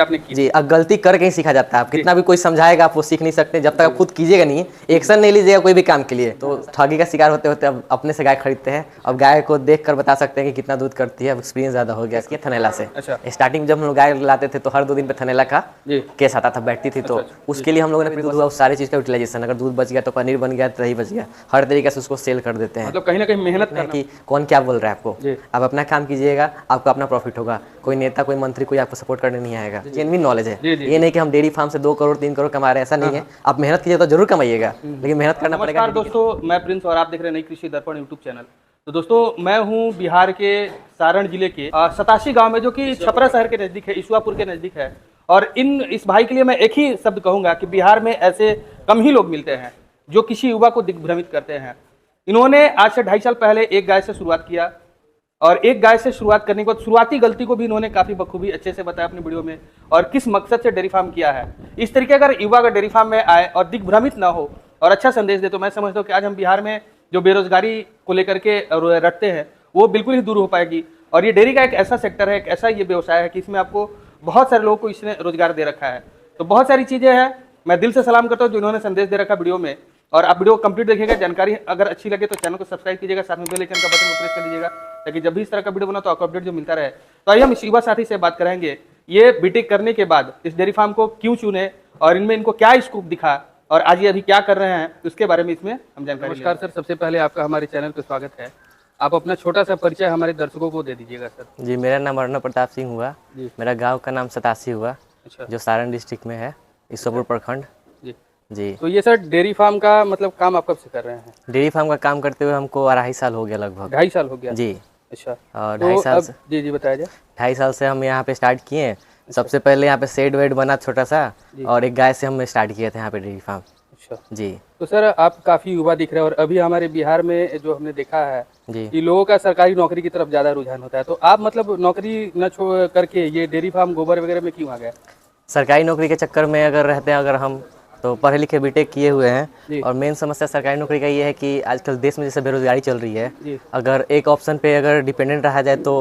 आपने की जी। अब गलती करके ही सीखा जाता है। आप कितना भी कोई समझाएगा आप वो सीख नहीं सकते जब तक आप खुद कीजिएगा नहीं, एक्शन नहीं लीजिएगा कोई भी काम के लिए। तो ठगी का शिकार होते होते अब अपने से गाय खरीदते हैं। अब गाय को देख कर बता सकते हैं कि कितना दूध करती है। अब एक्सपीरियंस ज़्यादा हो गया इसके थनैला से। अच्छा। स्टार्टिंग जब हम लोग गाय लाते थे तो हर 2 दिन पे थनैला का केस आता था, बैठती थी। तो उसके लिए हम लोगों ने दूध हुआ उस सारी चीज़ का यूटिलाइजेशन, अगर दूध बच गया तो पनीर बन गया, दही बच गया, हर तरीके से उसको सेल कर देते हैं। मतलब कहीं ना कहीं मेहनत है कि कौन क्या बोल रहा है आपको, आप अपना काम कीजिएगा, आपको अपना प्रॉफिट होगा। कोई नेता कोई मंत्री कोई आपको सपोर्ट करने नहीं आएगा। जेन्युइन नॉलेज है, ये नहीं कि हम डेयरी फार्म से 2 करोड़ 3 करोड़ कमा रहे हैं, ऐसा नहीं है। आप मेहनत कीजिए तो जरूर कमाइएगा, लेकिन मेहनत करना पड़ेगा। नमस्कार दोस्तों, मैं प्रिंस और आप देख रहे हैं नई कृषि दर्पण यूट्यूब चैनल। तो दोस्तों मैं हूं बिहार के सारण जिले के सतासी गांव में, जो कि छपरा शहर के नज़दीक है, ईसुआपुर के नज़दीक है। और इस भाई के लिए मैं एक ही शब्द कहूंगा कि बिहार में ऐसे कम ही लोग मिलते हैं जो किसी युवा को दिग्भ्रमित करते हैं। इन्होंने आज से 2.5 साल पहले एक गाय से शुरुआत किया, और एक गाय से शुरुआत करने के बाद शुरुआती गलती को भी इन्होंने काफ़ी बखूबी अच्छे से बताया अपनी वीडियो में, और किस मकसद से डेयरी फार्म किया है। इस तरीके अगर युवा अगर डेयरी फार्म में आए और दिग्भ्रमित ना हो और अच्छा संदेश दे, तो मैं समझता हूँ कि आज हम बिहार में जो बेरोजगारी को लेकर के रटते हैं वो बिल्कुल ही दूर हो पाएगी। और ये डेयरी का एक ऐसा सेक्टर है, एक ऐसा ये व्यवसाय है कि इसमें आपको बहुत सारे लोगों को इसने रोजगार दे रखा है। तो बहुत सारी चीज़ें हैं, मैं दिल से सलाम करता हूँ जो इन्होंने संदेश दे रखा वीडियो में। और आप वीडियो कंप्लीट देखिएगा, जानकारी अगर अच्छी लगे तो चैनल को सब्सक्राइब कीजिएगा, साथ में बेल आइकन का बटन को प्रेस कर लीजिएगा, ताकि जब भी इस तरह का वीडियो बना तो आपको अपडेट जो मिलता रहे। तो आइए हम इस युवा साथी से बात करेंगे, ये बीटेक करने के बाद इस डेयरी फार्म को क्यों चुने और इनमें इनको क्या स्कोप दिखा और आज ये अभी क्या कर रहे हैं, उसके बारे में इसमें हम जानकारी। नमस्कार सर, सबसे पहले आपका हमारे चैनल पर स्वागत है। आप अपना छोटा सा परिचय हमारे दर्शकों को दे दीजिएगा सर। जी, मेरा नाम अर्णव प्रताप सिंह हुआ, मेरा गाँव का नाम सतासी हुआ, जो सारण डिस्ट्रिक्ट में है, ईसुआपुर प्रखंड। जी। तो ये सर डेयरी फार्म का मतलब काम आप कब से कर रहे हैं? डेयरी फार्म का काम करते हुए हमको 2.5 साल हो गया लगभग। 2.5 साल हो गया? जी। अच्छा। और 2.5 साल से जी बताया जाए। 2.5 साल से हम यहाँ पे स्टार्ट किए। सबसे पहले यहाँ पे शेड वेड बना छोटा सा, और एक गाय से हम स्टार्ट किए थे यहाँ पे डेयरी फार्म। अच्छा जी। तो सर आप काफ़ी युवा दिख रहे हैं, और अभी हमारे बिहार में जो हमने देखा है जी कि लोगों का सरकारी नौकरी की तरफ ज़्यादा रुझान होता है। तो आप मतलब नौकरी न छोड़ करके ये डेयरी फार्म गोबर वगैरह में क्यों आ गए? सरकारी नौकरी के चक्कर में अगर रहते हैं, अगर हम तो पढ़े लिखे बीटेक किए हुए हैं, और मेन समस्या सरकारी नौकरी का ये है कि आजकल देश में जैसे बेरोजगारी चल रही है, अगर एक ऑप्शन पे अगर डिपेंडेंट रहा जाए तो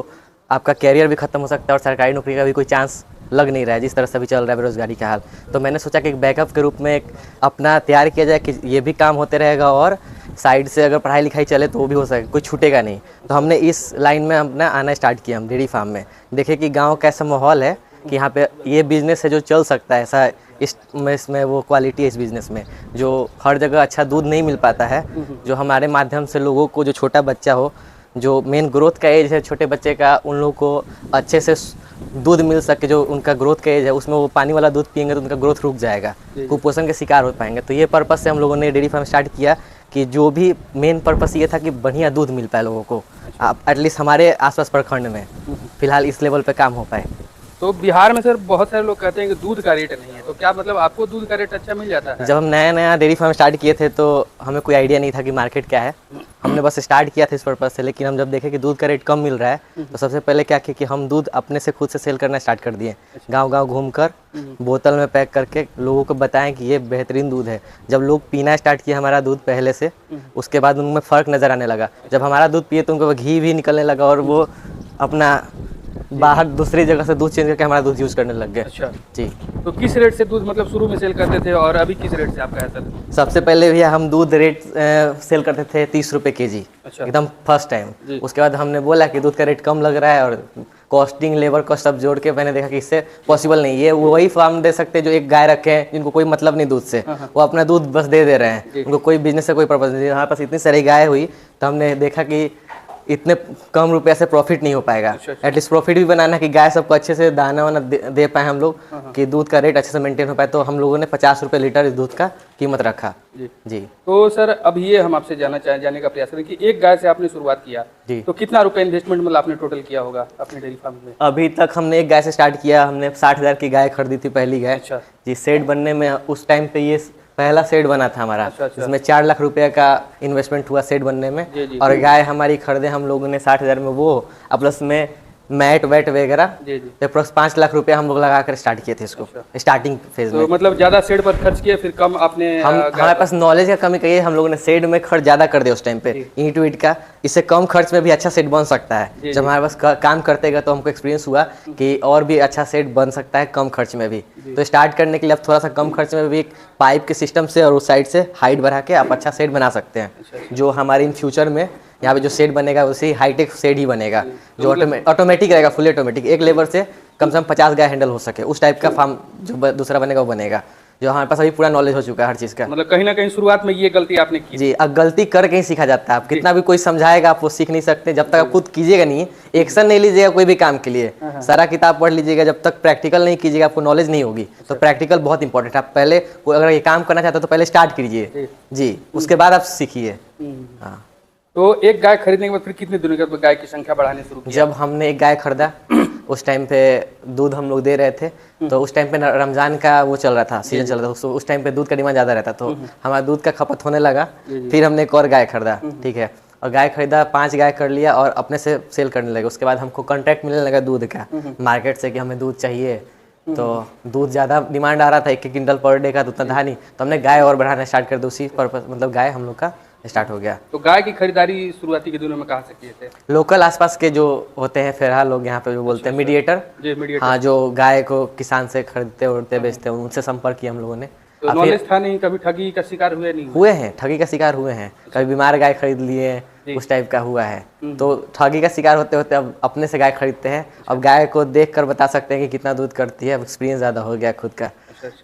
आपका कैरियर भी खत्म हो सकता है, और सरकारी नौकरी का भी कोई चांस लग नहीं रहा है जिस तरह से भी चल रहा है बेरोजगारी का हाल। तो मैंने सोचा कि एक बैकअप के रूप में एक अपना तैयार किया जाए कि ये भी काम होते रहेगा, और साइड से अगर पढ़ाई लिखाई चले तो वो भी हो सके, कोई छूटेगा नहीं। तो हमने इस लाइन में अपना आना स्टार्ट किया, हम डेयरी फार्म में। देखे कि गाँव कैसा माहौल है कि यहाँ पे ये बिज़नेस है जो चल सकता है, ऐसा इसमें वो क्वालिटी है इस बिज़नेस में, जो हर जगह अच्छा दूध नहीं मिल पाता है, जो हमारे माध्यम से लोगों को, जो छोटा बच्चा हो, जो मेन ग्रोथ का एज है छोटे बच्चे का, उन लोगों को अच्छे से दूध मिल सके। जो उनका ग्रोथ का एज है उसमें वो पानी वाला दूध पियेंगे तो उनका ग्रोथ रुक जाएगा, कुपोषण के शिकार हो पाएंगे। तो ये पर्पस से हम लोगों ने डेयरी फार्म स्टार्ट किया, कि जो भी मेन पर्पस ये था कि बढ़िया दूध मिल पाए लोगों को, एटलीस्ट हमारे आसपास प्रखंड में फिलहाल इस लेवल पे काम हो पाए। तो बिहार में सर बहुत सारे लोग कहते हैं कि दूध का रेट नहीं है, तो क्या मतलब आपको दूध का रेट अच्छा मिल जाता है? जब हम नया डेयरी फार्म स्टार्ट किए थे तो हमें कोई आइडिया नहीं था कि मार्केट क्या है, हमने बस स्टार्ट किया था इस पर्पज़ से। लेकिन हम जब देखे कि दूध का रेट कम मिल रहा है तो सबसे पहले क्या किया कि हम दूध अपने से खुद से सेल करना स्टार्ट कर दिए। गांव-गांव घूमकर बोतल में पैक करके लोगों को बताएं कि ये बेहतरीन दूध है। जब लोग पीना स्टार्ट किया हमारा दूध पहले से, उसके बाद उनमें फ़र्क नज़र आने लगा। जब हमारा दूध पिए तो उनको घी भी निकलने लगा, और वो अपना बाहर दूसरी जगह से दूध चेंज करके हमारा दूध यूज़ करने लग गए। अच्छा जी। तो किस रेट से दूध मतलब शुरू में सेल करते थे, और अभी किस रेट से आपका है सर? सबसे पहले भैया हम दूध रेट सेल करते थे 30 रुपये kg, एकदम फर्स्ट टाइम। उसके बाद हमने बोला कि दूध का रेट कम लग रहा है, और कॉस्टिंग लेबर कॉस्ट सब जोड़ के मैंने देखा कि इससे पॉसिबल नहीं। ये वही फार्म दे सकते हैं जो एक गाय रखे हैं, जिनको कोई मतलब नहीं दूध से, वो अपना दूध बस दे रहे हैं, उनको कोई बिजनेस से कोई पर्पज नहीं। हमारे पास इतनी सारी गाय हुई तो हमने देखा कि इतने कम रुपए से प्रॉफिट नहीं हो पाएगा। एटलीस्ट प्रॉफिट भी बनाना कि गाय सबको अच्छे से दाना वाना दे पाए हम लोग, कि दूध का रेट अच्छे से मेंटेन हो पाए। तो हम लोगों ने 50 रुपये लीटर इस दूध का कीमत रखा। जी। तो सर अब ये हम आपसे जाने का प्रयास करें कि एक गाय से आपने शुरुआत किया जी, तो कितना रुपए इन्वेस्टमेंट मतलब आपने टोटल किया होगा अपने डेयरी फार्म में? अभी तक हमने एक गाय से स्टार्ट किया, हमने 60,000 की गाय खरीदी थी पहली गाय। अच्छा जी। सेड बनने में उस टाइम पे ये पहला सेड बना था हमारा। अच्छा। इसमें 4 लाख रुपए का इन्वेस्टमेंट हुआ सेड बनने में। और गाय हमारी खरीदे हम लोगों ने 60,000 में, वो प्लस में मैट वैट वगैरह जी जी। अप्रोक्स 5 लाख रुपया हम लोग लगा कर स्टार्ट किए थे इसको स्टार्टिंग फेज में। तो मतलब ज्यादा शेड पर खर्च किए फिर कम आपने हमारे पास नॉलेज का कमी कही है, हम लोगों ने शेड में खर्च ज्यादा कर दिया उस टाइम पे ईंट वीट का। इससे कम खर्च में भी अच्छा सेट बन सकता है। जब हमारे पास काम करते गए तो हमको एक्सपीरियंस हुआ कि और भी अच्छा सेट बन सकता है कम खर्च में भी। तो स्टार्ट करने के लिए अब थोड़ा सा कम खर्च में भी एक पाइप के सिस्टम से और उस साइड से हाइट बढ़ा के आप अच्छा सेट बना सकते हैं, जो हमारे इन फ्यूचर में यहाँ पे जो सेट बनेगा उसी हाईटेक सेट ही बनेगा, जो ऑटोमेटिक रहेगा, फुल ऑटोमेटिक। एक लेबर से कम 50 गाय हैंडल हो सके उस टाइप का फार्म जो दूसरा बनेगा वो बनेगा, जो हमारे पास अभी पूरा नॉलेज हो चुका है हर चीज़ का। मतलब कहीं ना कहीं शुरुआत में ये गलती आपने की जी। अब गलती करके ही सीखा जाता है। आप कितना भी कोई समझाएगा आप वो सीख नहीं सकते जब तक आप खुद कीजिएगा नहीं, एक्शन नहीं लीजिएगा कोई भी काम के लिए। सारा किताब पढ़ लीजिएगा, जब तक प्रैक्टिकल नहीं कीजिएगा आपको नॉलेज नहीं होगी। तो प्रैक्टिकल बहुत इंपॉर्टेंट है। आप पहले अगर ये काम करना चाहते हो तो पहले स्टार्ट कीजिए जी, उसके बाद आप सीखिए। हाँ। तो एक गाय खरीदने के बाद फिर कितने दिनों के बाद गाय की संख्या बढ़ाने शुरू की? जब हमने एक गाय खरीदा उस टाइम पे दूध हम लोग दे रहे थे, तो उस टाइम पे रमजान का वो चल रहा था, सीजन चल रहा था, उस टाइम पे दूध का डिमांड ज़्यादा रहता, तो हमारा दूध का खपत होने लगा। फिर हमने एक और गाय खरीदा, ठीक है, और गाय खरीदा 5 गाय कर लिया और अपने से सेल करने लगे। उसके बाद हमको कॉन्ट्रैक्ट मिलने लगा दूध का मार्केट से कि हमें दूध चाहिए, तो दूध ज़्यादा डिमांड आ रहा था, 1 क्विंटल पर डे का, तो उतना था नहीं, तो हमने गाय और बढ़ाना स्टार्ट कर दी। उसी पर्पस मतलब गाय हम लोग का स्टार्ट हो गया। तो गाय की खरीदारी शुरुआती के दिनों में कहाँ से किए थे? लोकल आसपास के जो होते हैं फिलहाल लोग यहाँ पे जो बोलते हैं मीडिएटर, हाँ, जो गाय को किसान से खरीदते उड़ते बेचते हैं, उनसे संपर्क किया हम लोगों ने। तो नॉलेज था नहीं, कभी ठगी का शिकार हुए नहीं? हुए हैं, ठगी का शिकार हुए हैं, कभी बीमार गाय खरीद लिए, उस टाइप का हुआ है। तो ठगी का शिकार होते होते अब अपने से गाय खरीदते हैं। अब गाय को देख कर बता सकते हैं कि कितना दूध करती है, अब एक्सपीरियंस ज़्यादा हो गया खुद का।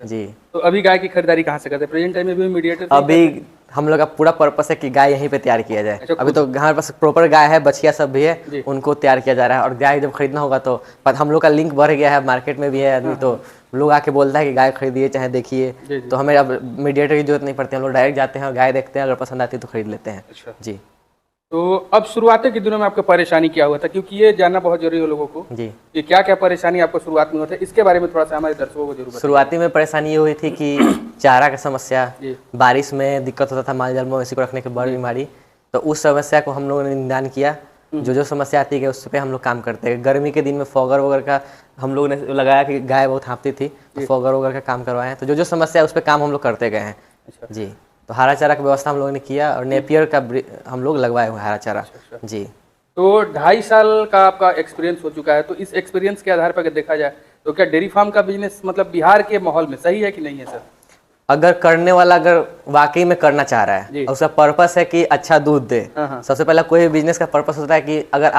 जी। तो अभी गाय की खरीदारी कहाँ से करते हैं? प्रेजेंट टाइम में भी मीडिएटर? अभी हम लोग का पूरा पर्पस है कि गाय यहीं पे तैयार किया जाए। अभी तो हमारे पास प्रॉपर गाय है, बछिया सब भी है, उनको तैयार किया जा रहा है। और गाय जब खरीदना होगा तो हम लोग का लिंक बढ़ गया है, मार्केट में भी है आदमी, तो लोग आके बोलता है कि गाय खरीदिए चाहे देखिए, तो हमें अब मीडिएटर की जरूरत नहीं पड़ती, हम लोग डायरेक्ट जाते हैं और गाय देखते हैं, अगर पसंद आती है तो खरीद लेते हैं। जी। तो अब शुरुआती के दिनों में आपको परेशानी क्या हुआ था, क्योंकि ये जानना बहुत जरूरी है लोगों को जी, कि क्या क्या परेशानी आपको शुरुआत में हुआ था, इसके बारे में थोड़ा सा हमारे दर्शकों को जरूर। शुरुआती में परेशानी ये हुई थी कि चारा का समस्या, बारिश में दिक्कत होता था, माल जाल मवेशी को रखने की बड़ी बीमारी, तो उस समस्या को हम लोगों ने निदान किया। जो समस्या आती है उस पर हम लोग काम करते हैं। गर्मी के दिन में फॉगर वगैरह का हम लोगों ने लगाया कि गाय बहुत हाँफती थी, तो फॉगर वगैरह का काम करवाए हैं। तो जो समस्या है उस पर काम हम लोग करते गए हैं। जी। तो हरा चारा की व्यवस्था हम लोगों ने किया और नेपियर का हम लोग लगवाए हुए हरा चारा। जी। तो 2.5 साल का आपका एक्सपीरियंस हो चुका है, तो इस एक्सपीरियंस के आधार पर अगर देखा जाए तो क्या डेयरी फार्म का बिजनेस मतलब बिहार के माहौल में सही है कि नहीं है सर? अगर करने वाला अगर वाकई में करना चाह रहा है और उसका पर्पस है कि अच्छा दूध दे, सबसे पहला कोई भी बिजनेस का पर्पस होता है कि अगर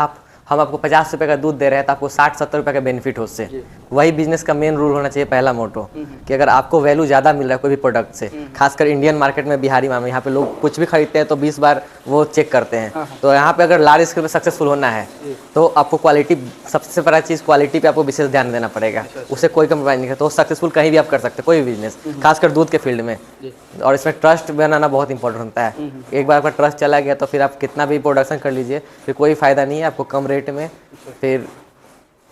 हम आपको 50 रुपये का दूध दे रहे हैं तो आपको 60-70 रुपये का बेनिफिट हो उससे। वही बिजनेस का मेन रूल होना चाहिए, पहला मोटो, कि अगर आपको वैल्यू ज़्यादा मिल रहा है कोई भी प्रोडक्ट से, खासकर इंडियन मार्केट में, बिहारी मामले, यहाँ पे लोग कुछ भी खरीदते हैं तो 20 बार वो चेक करते हैं। तो यहाँ पे अगर लार्ज स्केल में सक्सेसफुल होना है तो आपको क्वालिटी, सबसे बड़ा चीज़ क्वालिटी पे आपको विशेष ध्यान देना पड़ेगा, उससे कोई कम्प्रोमाइज़ नहीं है। तो सक्सेसफुल कहीं भी आप कर सकते हैं, कोई भी बिजनेस, खासकर दूध के फील्ड में। और इसमें ट्रस्ट बनाना बहुत इंपॉर्टेंट होता है। एक बार आपका ट्रस्ट चला गया तो फिर आप कितना भी प्रोडक्शन कर लीजिए, फिर कोई फ़ायदा नहीं है, आपको कम रेट में फिर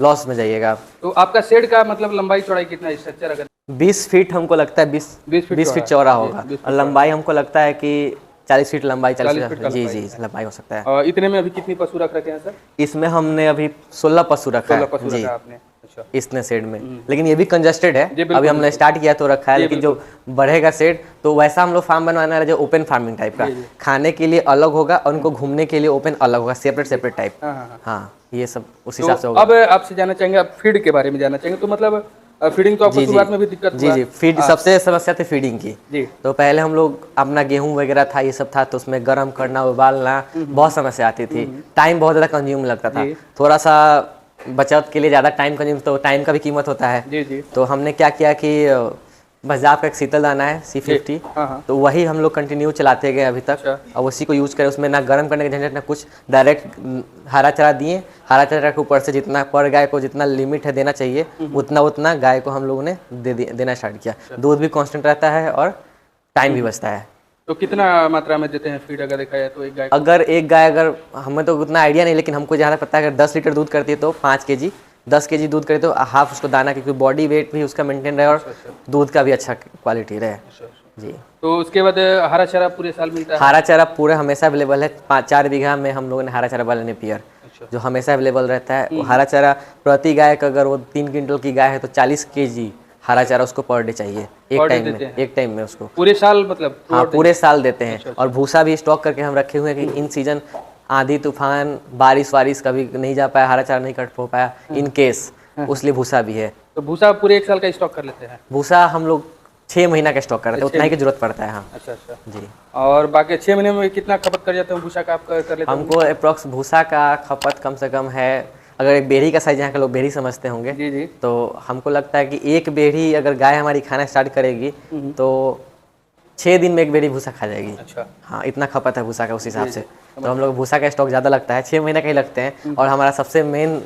लॉस में जाइएगा आप। तो आपका शेड का मतलब लंबाई चौड़ाई कितना स्ट्रक्चर? अगर 20 फीट हमको लगता है 20 फीट चौड़ा होगा, और लंबाई हमको लगता है कि 40 फीट लंबाई, 40 फीट जी जी लंबाई हो सकता है। और इतने में अभी कितनी पशु रख रखे हैं सर? इसमें हमने अभी 16 पशु रखा है जी, इसने सेड में। लेकिन ये भी कंजस्टेड है, अभी हमने स्टार्ट किया तो रखा है, लेकिन जो बढ़ेगा सेड तो वैसा हम लोग फार्म बनवाना है जो ओपन फार्मिंग टाइप का, खाने के लिए अलग होगा और उनको घूमने के लिए ओपन अलग होगा, सेपरेट टाइप। हाँ, ये सब उस हिसाब से होगा। अब आपसे जानना चाहेंगे, आप फीड के बारे में जानना चाहेंगे, तो मतलब फीडिंग तो आपको शुरुआत में भी दिक्कत हुआ? जी, फीड सबसे समस्या थी फीडिंग की। तो पहले हम लोग अपना गेहूं वगैरह था, ये सब था, तो उसमें गर्म करना, उबालना, बहुत समस्या आती थी, टाइम बहुत ज़्यादा कंज्यूम लगता था। थोड़ा सा बचत के लिए ज़्यादा टाइम कंज्यूम, तो टाइम का भी कीमत होता है। तो हमने क्या किया कि बजाज का एक शीतल दाना है C50, तो वही हम लोग कंटिन्यू चलाते गए अभी तक, और उसी को यूज़ करें। उसमें ना गर्म करने का झंझट ना कुछ, डायरेक्ट हरा चारा दिए, हरा चारा के ऊपर से जितना पर गाय को जितना लिमिट है देना चाहिए उतना गाय को हम लोगों ने देना स्टार्ट किया। दूध भी कांस्टेंट रहता है और टाइम भी बचता है। तो कितना मात्रा में देते हैं फीड अगर देखा जाए तो एक गाय? अगर हमें तो उतना आइडिया नहीं, लेकिन हमको जहाँ तक पता है अगर 10 लीटर दूध करती है तो 5 kg, 10 kg दूध करे तो हाफ उसको दाना, क्योंकि बॉडी वेट भी उसका मेंटेन रहे और दूध का भी अच्छा क्वालिटी रहे। जी। तो उसके बाद हरा चारा पूरे साल मिलता है? हरा चारा पूरे हमेशा अवेलेबल है। 4 बीघा में हम लोगों ने हरा चारा वाला नेपियर, जो हमेशा अवेलेबल रहता है। वो हरा चारा प्रति गाय का अगर वो 3 क्विंटल की गाय है तो 40 kg हरा चारा उसको पर डे चाहिए, एक टाइम में उसको पूरे साल मतलब? हाँ, पूरे साल देते हैं। और भूसा भी स्टॉक करके हम रखे हुए हैं कि इन सीजन आंधी तूफान बारिश वारिश कभी नहीं जा पाया, हरा चारा नहीं कट हो पाया, इन केस उसलिए भूसा भी है। तो भूसा पूरे 1 साल का स्टॉक कर लेते हैं? भूसा हम लोग 6 महीना का स्टॉक करते हैं, उतना ही की जरूरत पड़ता है। हाँ अच्छा अच्छा जी। और बाकी 6 महीने में कितना खपत कर जाते हैं भूसा का आप कर लेते हैं? हमको अप्रॉक्स भूसा का खपत कम से कम है, अगर एक बेरी का साइज यहाँ के लोग बेरी समझते होंगे जी जी, तो हमको लगता है कि एक बेरी अगर गाय हमारी खाना स्टार्ट करेगी तो 6 दिन में एक बेरी भूसा खा जाएगी। अच्छा हाँ, इतना खपत है भूसा का उस हिसाब से। तो हम लोग भूसा का स्टॉक ज़्यादा लगता है, 6 महीने का ही लगते हैं। और हमारा सबसे मेन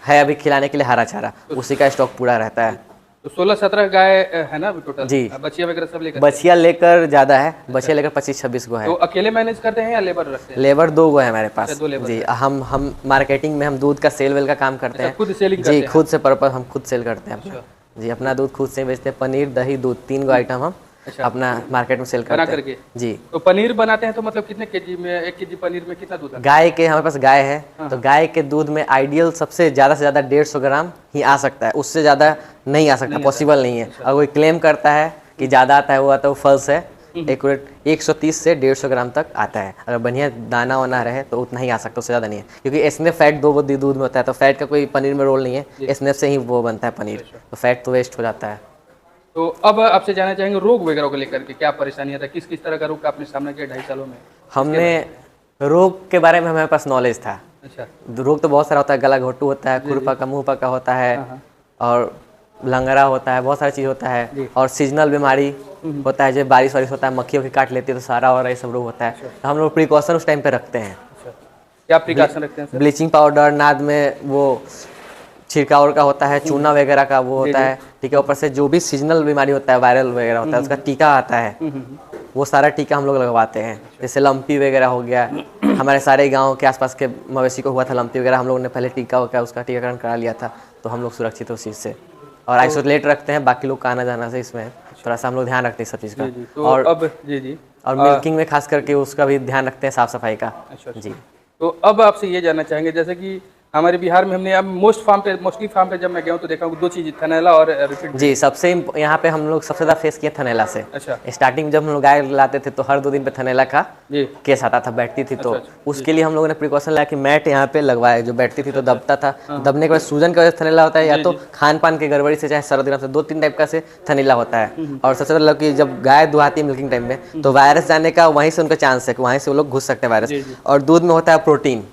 है अभी खिलाने के लिए हरा चारा, उसी का स्टॉक पूरा रहता है। तो 16-17 गाय है ना टोटल? जी। बछिया वगैरह सब लेकर? बछिया लेकर ज़्यादा है, बछिया लेकर 25-26 गो है। तो अकेले मैनेज करते हैं या लेबर रखते हैं? लेबर 2 गो है हमारे पास। अच्छा, 2 लेबर जी। हम मार्केटिंग में हम दूध का सेल वेल का काम करते हैं। खुद सेलिंग जी, करते हैं? खुद से पर्पस हम खुद सेल करते हैं अपना। जी, अपना दूध खुद से बेचते हैं, पनीर दही दूध 3 गो आइटम हम अपना मार्केट में सेल बना करते हैं करके। जी। तो पनीर बनाते हैं तो मतलब कितने केजी में, 1 केजी पनीर में कितना दूध आता गाय के हमारे पास गाय है तो गाय के दूध में आइडियल सबसे ज़्यादा से ज़्यादा 150 ग्राम ही आ सकता है, उससे ज़्यादा नहीं आ सकता, पॉसिबल नहीं है। अगर कोई क्लेम करता है कि ज़्यादा आता है वो आता है, वो फल्स है। एक्यूरेट 130 से 150 ग्राम तक आता है। अगर बढ़िया दाना वाना रहे तो उतना ही आ सकता है, उससे ज़्यादा नहीं है। क्योंकि एसनेफ फैट 2 दूध में होता है, तो फैट का कोई पनीर में रोल नहीं है, एसनेफ से ही वो बनता है पनीर, तो फैट तो वेस्ट हो जाता है। तो अब आपसे जानना चाहेंगे रोग वगैरह को लेकर के क्या परेशानी आता है, किस किस तरह का रोग का आपने सामना किया 2.5 सालों में? हमने रोग के बारे में हमारे पास नॉलेज था। अच्छा। रोग तो बहुत सारा होता है, गला घोटू होता है, खुरपा का मुँह पका होता है, और लंगड़ा होता है, बहुत सारी चीज़ होता है। और सीजनल बीमारी होता है, जब बारिश वारिश होता है, मक्खियों की काट लेती है तो सारा और ये सब रोग होता है। तो हम लोग प्रिकॉशन उस टाइम पे रखते हैं। क्या प्रिकॉशन रखते हैं सर? ब्लीचिंग पाउडर, नाद में वो छिड़काव का होता है, चूना वगैरह का वो होता है, ठीक है। ऊपर से जो भी सीजनल बीमारी होता है, वायरल वगैरह होता है, उसका टीका आता है, वो सारा टीका हम लोग लगवाते हैं। जैसे लंपी वगैरह हो गया, हमारे सारे गांव के आसपास के मवेशी को हुआ था लंपी वगैरह, हम लोगों ने पहले टीका वगैरह उसका टीकाकरण करा लिया था, तो हम लोग सुरक्षित उस चीज़ से। और आइसोलेट रखते हैं बाकी लोग का आना जाना से, इसमें थोड़ा सा हम लोग ध्यान रखते हैं सब चीज़ का। तो और अब जी और मिल्किंग में खास करके उसका भी ध्यान रखते हैं, साफ सफाई का। जी। तो अब आपसे ये जानना चाहेंगे, जैसे कि हमारे बिहार में हमने अब मोस्टली फार्म पे जब मैं गया हूँ तो देखा हूँ 2 चीज़, थनैला और रिपीट। जी, सबसे यहाँ पे हम लोग सबसे ज़्यादा फेस किए थनैला से। अच्छा। स्टार्टिंग में जब हम लोग गाय लाते थे तो हर 2 दिन पे थनैला का जी केस आता था, बैठती थी। तो उसके लिए हम लोगों ने प्रिकॉशन लाया कि मैट यहाँ पे लगवाए, जो बैठती थी तो दबता था, दबने के बाद सूजन का वजह से थनैला होता है, या तो खान पान की गड़बड़ी से, चाहे सर्दी से, 2-3 टाइप का से थनैला होता है। और सबसे पहले कि जब गाय दुहाती है मिल्किंग टाइम में तो वायरस जाने का वहीं से उनका चांस है कि वहीं से वो लोग घुस सकते हैं वायरस। और दूध में होता है प्रोटीन,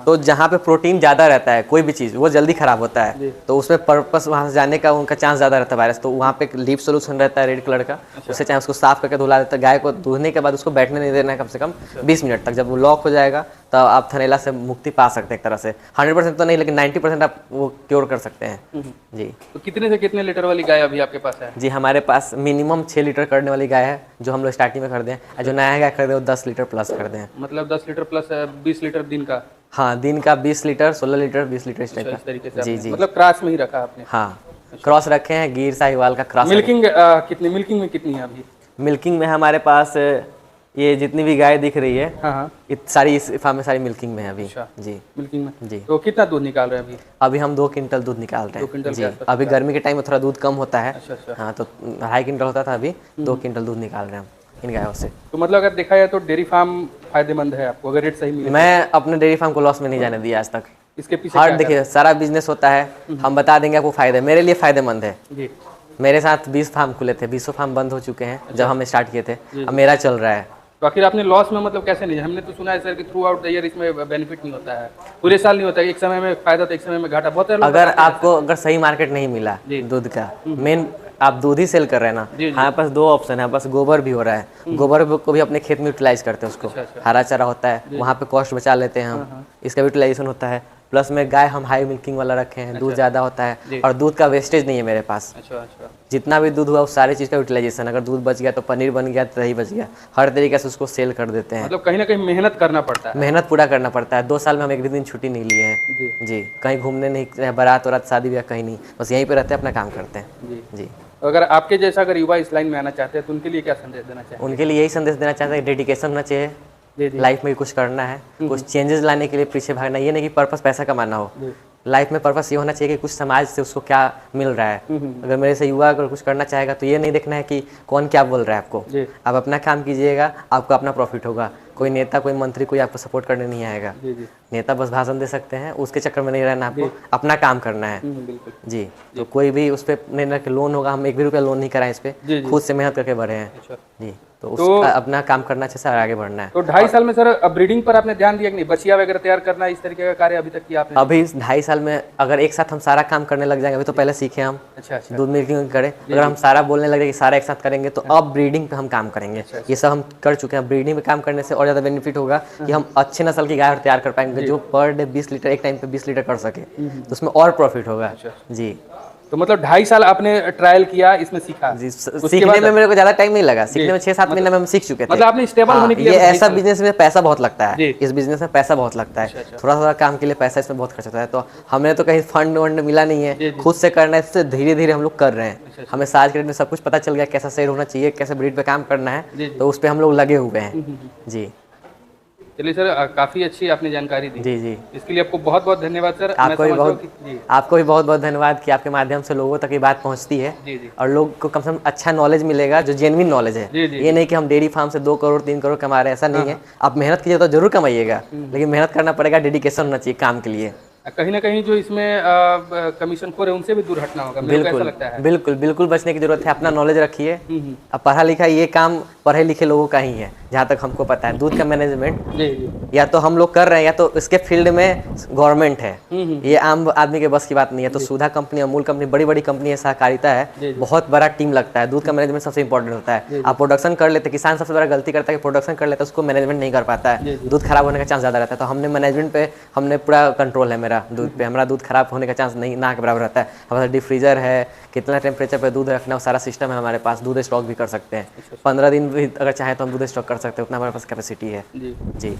तो जहाँ पे प्रोटीन ज़्यादा रहता है कोई भी चीज़ वो जल्दी खराब होता है, तो उसमें पर्पस वहाँ से जाने का उनका चांस ज़्यादा रहता है वायरस। तो वहाँ पे लीफ सोल्यूशन रहता है रेड कलर का, उससे चाहे उसको साफ करके धुला देता है। गाय को दूधने के बाद उसको बैठने नहीं देना है कम से कम 20 मिनट तक। जब वो लॉक हो जाएगा तो आप थनैला से मुक्ति पा सकते हैं एक तरह से। 100% तो नहीं, लेकिन 90% आप वो क्योर कर सकते हैं। जी। तो कितने से कितने लीटर वाली गाय अभी आपके पास है? जी, हमारे पास मिनिमम 6 लीटर करने वाली गाय है, जो हम लोग स्टार्टिंग में कर दें। जो नया गाय कर दे वो 10 लीटर प्लस कर दें। मतलब 10 लीटर प्लस 20 लीटर दिन का? हाँ, दिन का 20 लीटर, 16 लीटर, 20 लीटर इस टाइप इस का। तरीके से जी आपने जी, मतलब क्रॉस में ही रखा आपने? हाँ, क्रॉस रखे हैं, गिर साहिवाल का क्रॉस। मिल्किंग कितनी, मिल्किंग में कितनी है अभी? मिल्किंग में हमारे पास ये जितनी भी गाय दिख रही है, हाँ, सारी इस फार्म में सारी मिल्किंग में है अभी। जी। मिल्किंग में जी। तो कितना दूध निकाल रहे हैं अभी? अभी हम 2 क्विंटल दूध निकाल रहे 2 क्विंटल हैं। के जी, आसपास अभी गर्मी के टाइम में थोड़ा दूध कम होता है। अच्छा। हाँ, तो 2.5 क्विंटल होता था, अभी 2 क्विंटल दूध निकाल रहे हैं हम इन गायों से। तो मतलब अगर देखा जाए तो डेयरी फार्म फायदेमंद है आपको अगर रेट सही मिले? मैं अपने डेयरी फार्म को लॉस में नहीं जाने दिया आज तक। इसके पीछे हर देखिए सारा बिजनेस होता है, हम बता देंगे आपको फायदे, मेरे लिए फायदेमंद है। जी। मेरे साथ 20 फार्म खुले थे, 20 फार्म बंद हो चुके हैं जब हम स्टार्ट किए थे, अब मेरा चल रहा है। तो आखिर आपने लॉस में मतलब कैसे नहीं? हमने तो सुना है सर कि थ्रू आउट द ईयर इसमें बेनिफिट नहीं होता है, पूरे साल नहीं होता है, एक समय में फायदा तो एक समय में घाटा। बहुत अगर आपको अगर सही मार्केट नहीं मिला दूध का, मेन आप दूध ही सेल कर रहे हैं ना, हमारे पास 2 ऑप्शन है। हमारे पास गोबर भी हो रहा है, गोबर को भी अपने खेत में यूटिलाइज करते हैं, उसको हरा चारा होता है, वहाँ पे कॉस्ट बचा लेते हैं हम, इसका भी यूटिलाइजेशन होता है। प्लस में गाय हम हाई मिल्किंग वाला रखे हैं, दूध ज़्यादा होता है और दूध का वेस्टेज नहीं है मेरे पास। अच्छा। जितना भी दूध हुआ उस सारी चीज़ का यूटिलाइजेशन, अगर दूध बच गया तो पनीर बन गया, दही बच गया, हर तरीके से उसको सेल कर देते हैं। मतलब कहीं ना कहीं मेहनत करना पड़ता है, मेहनत पूरा करना पड़ता है। 2 साल में हम एक भी दिन छुट्टी नहीं लिए हैं। जी, कहीं घूमने नहीं, बारात वारात शादी ब्याह कहीं नहीं, बस यहीं पे रहते हैं, अपना काम करते हैं। जी। अगर आपके जैसा अगर युवा इस लाइन में आना चाहते हैं तो उनके लिए क्या संदेश देना चाहिए? उनके लिए यही संदेश देना चाहते हैं, डेडिकेशन होना चाहिए, जी, जी। लाइफ में कुछ करना है, कुछ चेंजेस लाने के लिए पीछे भागना, ये नहीं कि पर्पस पैसा कमाना हो। लाइफ में पर्पस ये होना चाहिए कि कुछ समाज से उसको क्या मिल रहा है। अगर मेरे से युवा अगर कुछ करना चाहेगा तो ये नहीं देखना है कि कौन क्या बोल रहा है आपको। जी। आप अपना काम कीजिएगा, आपको अपना प्रॉफिट होगा। कोई नेता, कोई मंत्री, कोई आपको सपोर्ट करने नहीं आएगा। जी, जी। नेता बस भाषण दे सकते हैं, उसके चक्कर में नहीं रहना, आपको अपना काम करना है। बिल्कुल। जी। तो कोई भी उस पर नहीं ना कि लोन होगा, हम 1 भी रुपया लोन नहीं कराएं इस पे, जी, जी। खुद से मेहनत करके बढ़े हैं। अच्छा। जी। तो उसका अपना काम करना अच्छे से आगे बढ़ना है। तो 2.5 साल में सर ब्रीडिंग पर आपने ध्यान दिया कि नहीं? बछिया वगैरह तैयार करना, इस तरीके का कार्य अभी तक किया आपने? अभी इस 2.5 साल में अगर एक साथ हम सारा काम करने लग जाएंगे, अभी तो पहले सीखे हम अच्छा, अच्छा। दूध मिल्किंग करें, अगर हम सारा बोलने लगे कि सारा एक साथ करेंगे तो अब ब्रीडिंग पे हम काम करेंगे। ये सब हम कर चुके हैं। ब्रीडिंग पे काम करने से और ज़्यादा बेनिफिट होगा कि हम अच्छे नस्ल की गाय तैयार कर पाएंगे जो पर डे 20 लीटर, एक टाइम पे 20 लीटर कर सके, तो उसमें और प्रॉफिट होगा। जी। तो मतलब 2.5 साल आपने ट्रायल किया, इसमें सीखा? जी, सीखने में मेरे को ज़्यादा टाइम नहीं लगा। सीखने में 6-7 महीने में हम सीख चुके थे। मतलब आपने स्टेबल होने के लिए ये ऐसा बिजनेस में पैसा बहुत लगता है। जी। इस बिजनेस में पैसा बहुत लगता है। थोड़ा थोड़ा काम के लिए पैसा इसमें बहुत खर्च होता है। तो हमें तो कहीं फंड वंड मिला नहीं है, खुद से करना है, इससे धीरे धीरे हम लोग कर रहे हैं। हमें आज के डेट में सब कुछ पता चल गया, कैसा शेर होना चाहिए, कैसे ब्रीड पे काम करना है, तो उस पर हम लोग लगे हुए हैं। जी। चलिए सर, काफी अच्छी आपने जानकारी दी। जी, जी। इसके लिए आपको बहुत बहुत धन्यवाद सर। आपको भी बहुत बहुत धन्यवाद कि आपके माध्यम से लोगों तक ये बात पहुंचती है। जी, जी। और लोग को कम से कम अच्छा नॉलेज मिलेगा, जो जेन्युइन नॉलेज है। जी, जी। ये नहीं कि हम डेयरी फार्म से 2 करोड़ 3 करोड़ कमा रहे हैं, ऐसा नहीं है। आप मेहनत कीजिए तो जरूर कमाइएगा, लेकिन मेहनत करना पड़ेगा, डेडिकेशन होना चाहिए काम के लिए। कहीं ना कहीं जो इसमें कमीशन खोर है उनसे भी दूर हटना होगा, मेरे को ऐसा लगता है। बिल्कुल बिल्कुल बचने की जरूरत है। अपना नॉलेज रखिए। अब पढ़ा लिखा ये काम पढ़े लिखे लोगों का ही है, जहाँ तक हमको पता है। दूध का मैनेजमेंट जी, जी। या तो हम लोग कर रहे हैं या तो इसके फील्ड में गवर्नमेंट है। ये आम आदमी के बस की बात नहीं है। तो सुधा कंपनी, अमूल कंपनी, बड़ी बड़ी कंपनी है, सहकारिता है, बहुत बड़ा टीम लगता है। दूध का मैनेजमेंट सबसे इंपॉर्टेंट होता है। आप प्रोडक्शन कर लेते, किसान सबसे बड़ा गलती करता है कि प्रोडक्शन कर लेता है, उसको मैनेजमेंट नहीं कर पाता है, दूध खराब होने का चांस ज़्यादा रहता है। तो हमने मैनेजमेंट पे, हमने पूरा कंट्रोल है मेरा दूध पे। हमारा दूध खराब होने का चांस नहीं, ना के बराबर रहता है। हमारा डीप फ्रीजर है, कितना टेम्परेचर पे दूध रखना, वो सारा सिस्टम है हमारे पास। दूध स्टॉक भी कर सकते हैं, 15 दिन भी अगर चाहे तो हम दूध स्टॉक कर सकते हैं, उतना हमारे पास कैपेसिटी है। जी, जी।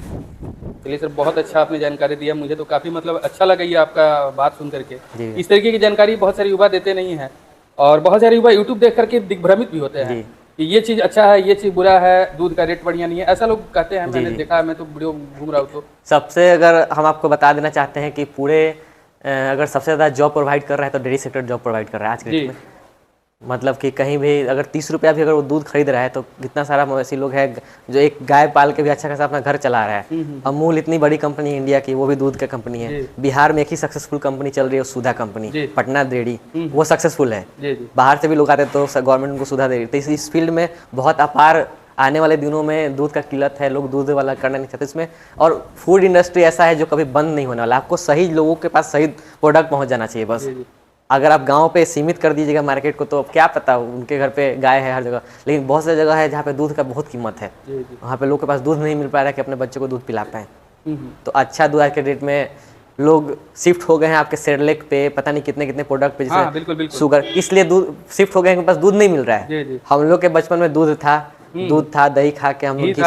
चलिए सर, बहुत अच्छा आपने जानकारी दिया। मुझे तो काफ़ी मतलब अच्छा लगा ये आपका बात सुन करके। जी। इस तरीके की जानकारी बहुत सारे युवा देते नहीं हैं, और बहुत सारे युवा यूट्यूब देख करके दिग्भ्रमित भी होते हैं कि ये चीज़ अच्छा है, ये चीज़ बुरा है, दूध का रेट बढ़िया नहीं है, ऐसा लोग कहते हैं। मैंने देखा है, मैं तो वीडियो घूम रहा हूँ। तो सबसे अगर हम आपको बता देना चाहते हैं कि पूरे अगर सबसे ज़्यादा जॉब प्रोवाइड कर रहा है तो डेयरी सेक्टर जॉब प्रोवाइड कर रहा है आज के डेट में। मतलब कि कहीं भी अगर 30 रुपया भी अगर वो दूध खरीद रहा है तो कितना सारा मवेशी लोग है जो एक गाय पाल के भी अच्छा खासा अपना घर चला रहा है। अमूल इतनी बड़ी कंपनी है इंडिया की, वो भी दूध का कंपनी है। बिहार में एक ही सक्सेसफुल कंपनी चल रही है, सुधा कंपनी, पटना डेयरी, वो सक्सेसफुल है। बाहर से भी लोग आते हैं तो गवर्नमेंट उनको सुधा दे रही है। तो इस फील्ड में बहुत अपार आने वाले दिनों में दूध का किल्लत है, लोग दूध वाला करना नहीं चाहते इसमें। और फूड इंडस्ट्री ऐसा है जो कभी बंद नहीं होने वाला। आपको सही लोगों के पास सही प्रोडक्ट पहुंच जाना चाहिए बस। अगर आप गांव पे सीमित कर दीजिएगा मार्केट को तो क्या पता, उनके घर पे गाय है हर जगह, लेकिन बहुत सी जगह है जहाँ पे दूध का बहुत कीमत है, वहाँ पे लोग के पास दूध नहीं मिल पा रहा है कि अपने बच्चे को दूध पिला पाएँ। तो अच्छा दूध आज के डेट में लोग शिफ्ट हो गए हैं आपके सेरेलैक पे, पता नहीं कितने कितने प्रोडक्ट पे, जैसे बिल्कुल शुगर, इसलिए दूध शिफ्ट हो गए हैं, पास दूध नहीं मिल रहा है। हम लोग के बचपन में दूध था, दही खा के हम लोग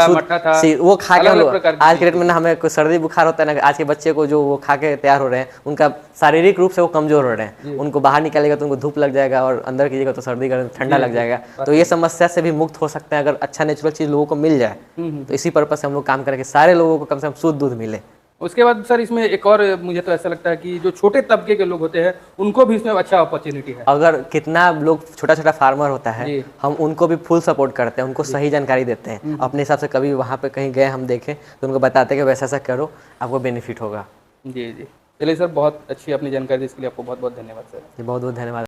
वो खा के हम लोग आज के डेट में ना हमें कोई सर्दी बुखार होता है ना, आज के बच्चे को जो वो खा के तैयार हो रहे हैं, उनका शारीरिक रूप से वो कमजोर हो रहे हैं। उनको बाहर निकालेगा तो उनको धूप लग जाएगा, और अंदर कीजिएगा तो सर्दी ठंडा लग जाएगा। तो ये समस्या से भी मुक्त हो सकते हैं अगर अच्छा नेचुरल चीज लोगों को मिल जाए। तो इसी पर्पज से हम लोग काम करेंगे, सारे लोगों को कम से कम शुद्ध दूध मिले। उसके बाद सर इसमें एक और मुझे तो ऐसा लगता है कि जो छोटे तबके के लोग होते हैं उनको भी इसमें अच्छा अपॉर्चुनिटी है। अगर कितना लोग छोटा छोटा फार्मर होता है, हम उनको भी फुल सपोर्ट करते हैं, उनको सही जानकारी देते हैं अपने हिसाब से। कभी वहाँ पे कहीं गए हम देखें तो उनको बताते हैं कि वैसा ऐसा करो, आपको बेनिफिट होगा। जी जी, चलिए सर, बहुत अच्छी अपनी जानकारी दी, इसके लिए आपको बहुत बहुत धन्यवाद सर। जी, बहुत बहुत धन्यवाद।